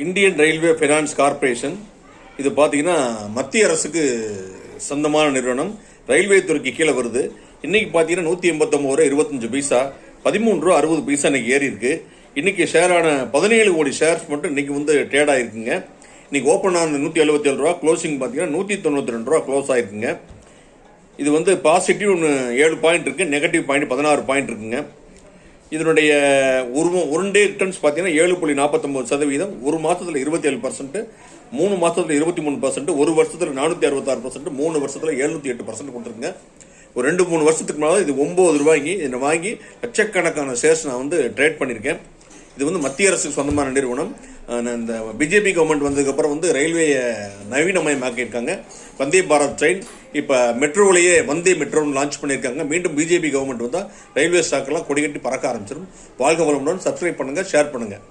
Indian railway finance corporation இது பார்த்தீங்கன்னா மத்திய அரசுக்கு சொந்தமான நிறுவனம். ரயில்வே துறைக்கு கீழே வருது. இன்னைக்கு பார்த்தீங்கன்னா 189 ரூபா 25 பைசா, 13 ரூபா 60 பைசா இன்னைக்கு ஏறி இருக்கு. இன்னைக்கு ஷேரான 17 கோடி ஷேர்ஸ் மட்டும் இன்னைக்கு ட்ரேட் ஆயிருக்குங்க. இன்னைக்கு ஓப்பன் ஆன 177 ரூபா, க்ளோசிங் பார்த்தீங்கன்னா 192 ரூபா க்ளோஸ் ஆயிருக்குங்க. இது பாசிட்டிவ் 7 பாயிண்ட் இருக்கு, நெகட்டிவ் பாயிண்ட் 16 பாயிண்ட் இருக்குங்க. இதனுடைய ஒரு டே ரிட்டர்ன்ஸ் பார்த்தீங்கன்னா 7.49%, ஒரு மாதத்தில் 27%, 3 மாதத்தில் 23%, ஒரு வருஷத்தில் 466%, 3 வருஷத்தில் 708% கொடுத்துருங்க. ஒரு 2-3 வருஷத்துக்கு மேலே இது 9 ரூபாய்க்கு இதை வாங்கி லட்சக்கணக்கான ஷேர்ஸ் நான் ட்ரேட் பண்ணியிருக்கேன். இது மத்திய அரசுக்கு சொந்தமான நிறுவனம். இந்த பிஜேபி கவர்மெண்ட் வந்ததுக்கப்புறம் ரயில்வேயை நவீனமயமாக்கியிருக்காங்க. வந்தே பாரத் ட்ரெயின் இப்போ மெட்ரோவிலேயே வந்தே மெட்ரோன்னு லான்ச் பண்ணியிருக்காங்க. மீண்டும் பிஜேபி கவர்மெண்ட் வந்தால் ரயில்வே ஸ்டாக்கெல்லாம் கொடிகட்டி பறக்க ஆரம்பிச்சிடும். வாழ்க வளமுடன். சப்ஸ்கிரைப் பண்ணுங்கள், ஷேர் பண்ணுங்கள்.